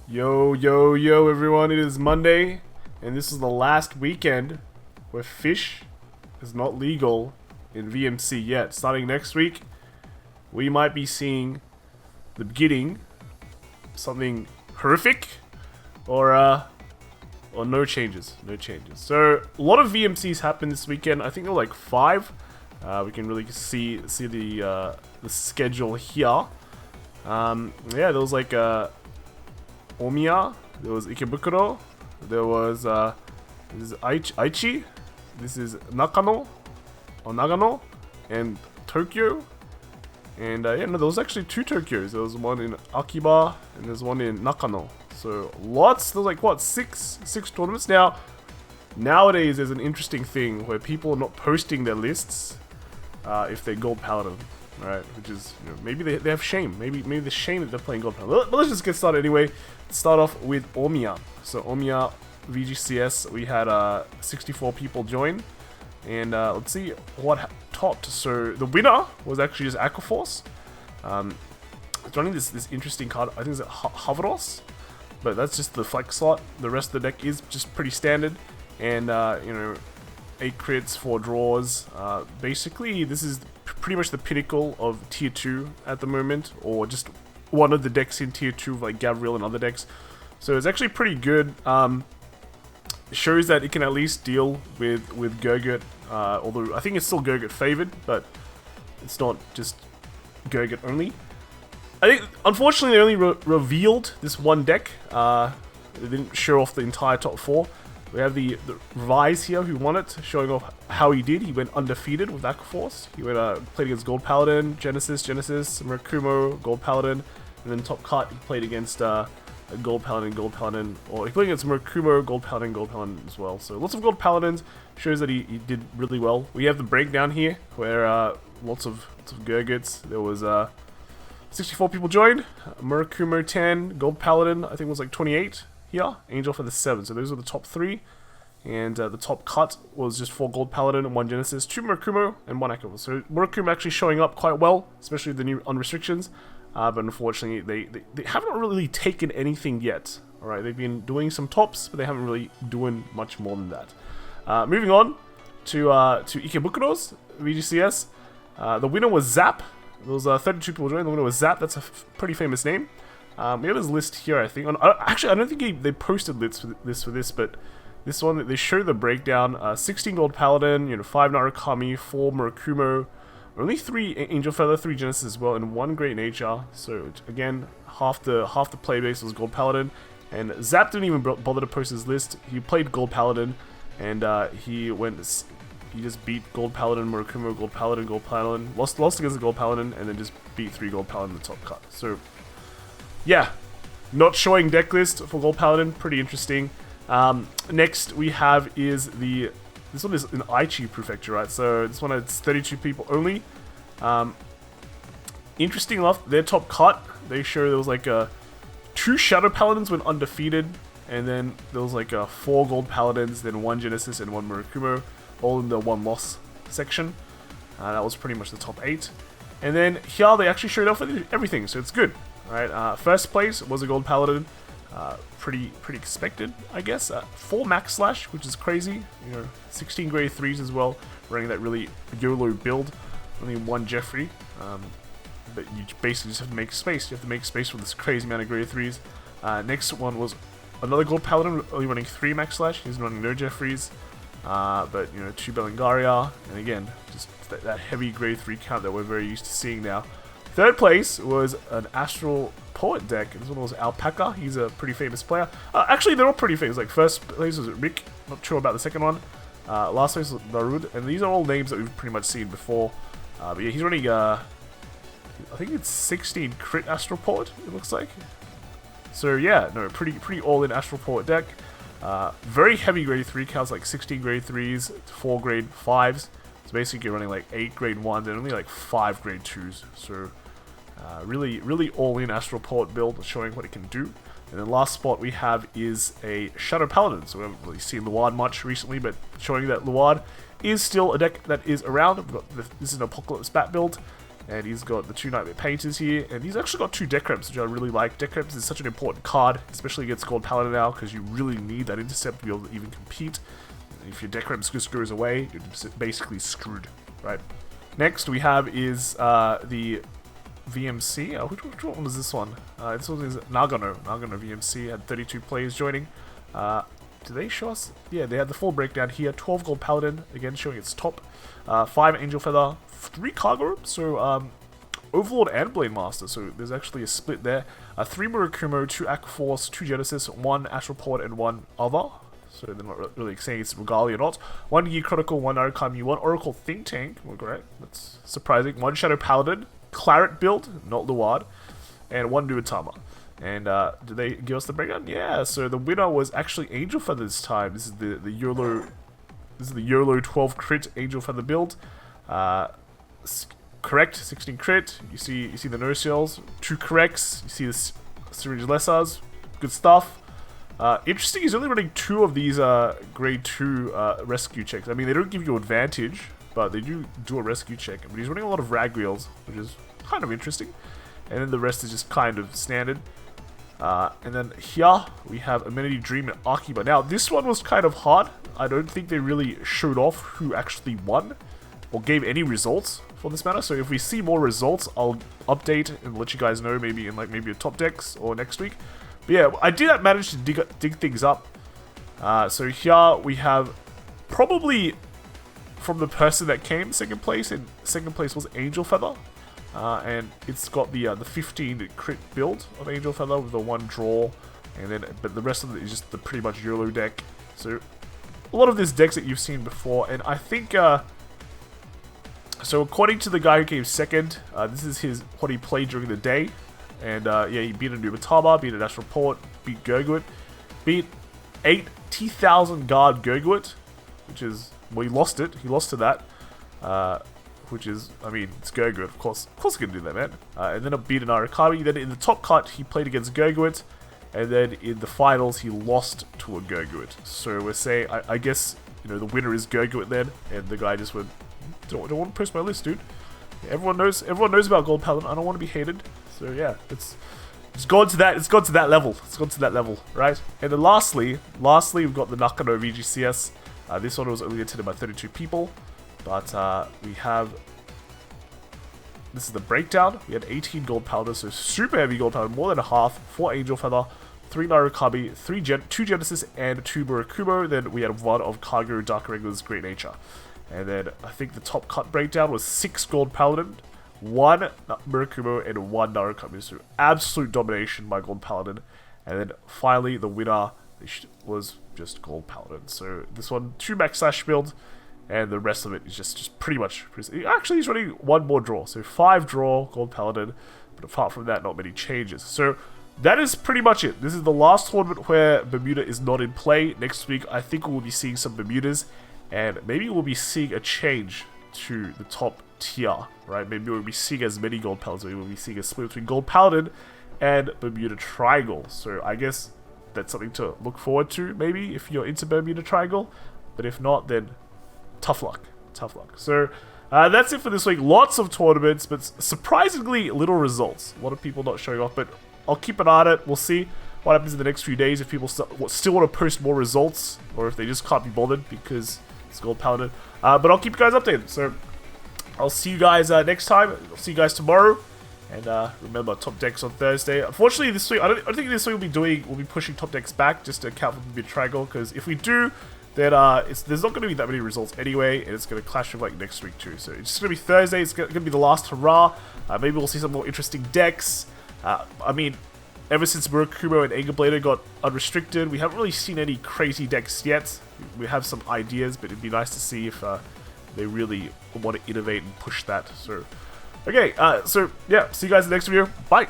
Yo, yo, yo, everyone. It is Monday, and this is the last weekend where fish is not legal in VMC yet. Starting next week, we might be seeing the beginning of something horrific or no changes. No changes. So, a lot of VMCs happened this weekend. I think there were like 5. We can really see the schedule here. Yeah, there was like OMIYA, there was Ikebukuro, there was this is Aichi, this is Nakano, or Nagano, and Tokyo. And yeah, no, there was actually 2 Tokyos. There was one in Akiba, and there's one in Nakano. So lots, there's like what, six tournaments? Now, nowadays there's an interesting thing where people are not posting their lists if they're Gold Paladin. Right, which is, you know, maybe they have shame. Maybe the shame that they're playing Gold Paladin. But let's just get started anyway. Start off with OMIYA. So OMIYA VGCS, we had 64 people join, and let's see what topped. So the winner was actually just Aquaforce. It's running this interesting card. I think it's Havros, but that's just the flex slot. The rest of the deck is just pretty standard, and you know, 8 crits, 4 draws. Basically, this is pretty much the pinnacle of tier 2 at the moment, or just one of the decks in tier 2, like Gabriel and other decks. So it's actually pretty good. It shows that it can at least deal with Gurgit, although I think it's still Gurgit favored, but it's not just Gurgit only. I think, unfortunately, they only revealed this one deck. They didn't show off the entire top 4. We have the Revise here who won it, showing off how he did. He went undefeated with Aquaforce. He went played against Gold Paladin, Genesis, Murakumo, Gold Paladin, and then top cut he played against Gold Paladin, or he played against Murakumo, Gold Paladin as well. So lots of Gold Paladins, shows that he did really well. We have the breakdown here where lots of Gurgits. There was 64 people joined. Murakumo 10, Gold Paladin I think was like 28. Here, Angel for the 7. So those are the top 3. And the top cut was just 4 Gold Paladin and 1 Genesis, 2 Murakumo, and 1 Echo. So Murakumo actually showing up quite well, especially the new unrestrictions. But unfortunately, they haven't really taken anything yet. Alright, they've been doing some tops, but they haven't really doing much more than that. Moving on to Ikebukuro's VGCS. The winner was Zap. There was 32 people joined. The winner was Zap. That's a pretty famous name. We have his list here, I think. Actually, I don't think they posted lists for this, but this one, they show the breakdown. 16 Gold Paladin, you know, 5 Narukami, 4 Murakumo, only 3 Angel Feather, 3 Genesis as well, and 1 Great Nature. So again, half the play base was Gold Paladin, and Zap didn't even bother to post his list. He played Gold Paladin, and he just beat Gold Paladin, Murakumo, Gold Paladin, lost against the Gold Paladin, and then just beat 3 Gold Paladin in the top cut. So yeah, not showing deck list for Gold Paladin, pretty interesting. Next we have is this one is an Aichi Prefecture, right? So this one it's 32 people only. Interesting enough, their top cut, they show there was like 2 Shadow Paladins went undefeated, and then there was like 4 Gold Paladins, then 1 Genesis and 1 Murakumo, all in the 1 loss section. That was pretty much the top 8. And then here they actually showed off everything, so it's good. Right, first place was a Gold Paladin, pretty expected, I guess. 4 Max Slash, which is crazy. You know, 16 grade 3s as well, running that really YOLO build. Only 1 Jeffrey, but you basically just have to make space. You have to make space for this crazy amount of grade 3s. Next one was another Gold Paladin, only running 3 Max Slash. He's running no Jeffreys, but you know, 2 Belengaria, and again, just that heavy grade 3 count that we're very used to seeing now. Third place was an Astral Poet deck. This one was Alpaca. He's a pretty famous player. Actually, they're all pretty famous. Like, first place was Rick. Not sure about the second one. Last place was Barud. And these are all names that we've pretty much seen before. But yeah, he's running, I think it's 16 crit Astral Poet, it looks like. So yeah, no, pretty all-in Astral Poet deck. Very heavy grade 3 counts, like 16 grade 3s, 4 grade 5s. So basically you're running like 8 grade 1s and only like 5 grade 2s. So really all-in Astral Poet build, showing what it can do. And the last spot we have is a Shadow Paladin. So we haven't really seen Luard much recently, but showing that Luard is still a deck that is around. We've got this is an Apocalypse Bat build. And he's got the 2 Nightmare Painters here, and he's actually got 2 Deck Reps, which I really like. Deck Reps is such an important card, especially against Gold Paladin now, because you really need that intercept to be able to even compete. If your Deck Reps just goes away, you're basically screwed, right? Next we have is the VMC. Which one was this one? This one is Nagano. Nagano VMC had 32 players joining. Do they show us? Yeah, they had the full breakdown here. 12 Gold Paladin, again showing its top. 5 Angel Feather, 3 Cargo, so Overlord and Blade Master, so there's actually a split there. 3 Murakumo, 2 Aqua Force, 2 Genesis, 1 Astral Port, and 1 Other. So they're not really saying it's Regalia or not. 1 Gear Chronicle, 1 Narukami, 1 Oracle Think Tank, well, great, that's surprising. 1 Shadow Paladin, Claret build, not Luard, and 1 Nuatama. And did they give us the breakdown? Yeah, so the winner was actually Angel Feather this time. This is the YOLO. This is the YOLO 12 crit Angel Feather build. Correct, 16 crit. You see the no shells, 2 corrects. You see the syringe lessers, good stuff. Interesting, he's only running 2 of these grade 2 rescue checks. I mean, they don't give you advantage, but they do a rescue check. But he's running a lot of rag wheels, which is kind of interesting. And then the rest is just kind of standard. And then here we have Amenity Dream and Akiba. Now this one was kind of hard. I don't think they really showed off who actually won or gave any results for this matter. So if we see more results, I'll update and let you guys know maybe in like maybe a top decks or next week. But yeah, I did manage to dig things up. So here we have probably from the person that came second place, and second place was Angel Feather. And it's got the 15 crit build of Angel Feather with the 1 draw, and then but the rest of it is just the pretty much YOLO deck. So a lot of these decks that you've seen before, and I think so according to the guy who came second, this is what he played during the day, and yeah, he beat a Nubatama, beat an Astral Port, beat Gurguit, beat 80,000 guard Gurguit, which is, well, he lost it. He lost to that. Which is, I mean, it's Gurguit, of course he can do that, man. And then beat an Arakami. Then in the top cut, he played against Gurguit, and then in the finals, he lost to a Gurguit. So we're saying, I guess, you know, the winner is Gurguit then, and the guy just went, don't want to post my list, dude. Yeah, everyone knows about Gold Paladin. I don't want to be hated. So yeah, it's gone to that. It's gone to that level. It's gone to that level, right? And then lastly, we've got the Nakano VGCS. This one was only attended by 32 people. But we have, this is the breakdown. We had 18 Gold Paladins, so super heavy Gold Paladin, more than a half. 4 Angel Feather, 3 Narukami, 2 Genesis, and 2 Murakumo. Then we had 1 of Kagero, Dark Regular's Great Nature. And then I think the top cut breakdown was 6 Gold Paladin, 1 Murakumo, and 1 Narukami. So absolute domination by Gold Paladin. And then finally the winner was just Gold Paladin. So this one, 2 max slash build. And the rest of it is just pretty much... Actually, he's running 1 more draw. So 5 draw, Gold Paladin. But apart from that, not many changes. So that is pretty much it. This is the last tournament where Bermuda is not in play. Next week, I think we'll be seeing some Bermudas. And maybe we'll be seeing a change to the top tier, right? Maybe we'll be seeing as many Gold Paladins. Maybe we'll be seeing a split between Gold Paladin and Bermuda Triangle. So I guess that's something to look forward to, maybe, if you're into Bermuda Triangle. But if not, then... tough luck. So, that's it for this week. Lots of tournaments, but surprisingly little results. A lot of people not showing off, but I'll keep an eye on it. We'll see what happens in the next few days, if people still want to post more results, or if they just can't be bothered because it's Gold Paladin. But I'll keep you guys updated. So, I'll see you guys next time. I'll see you guys tomorrow. And remember, top decks on Thursday. Unfortunately, this week, I don't think this week we'll be pushing top decks back just to account for the Bermuda Triangle, because if we do... then there's not going to be that many results anyway, and it's going to clash with like next week too. So it's just going to be Thursday. It's going to be the last hurrah. Maybe we'll see some more interesting decks. I mean, ever since Murakumo and Angerblader got unrestricted, we haven't really seen any crazy decks yet. We have some ideas, but it'd be nice to see if they really want to innovate and push that. So, okay, so yeah, see you guys in the next video. Bye!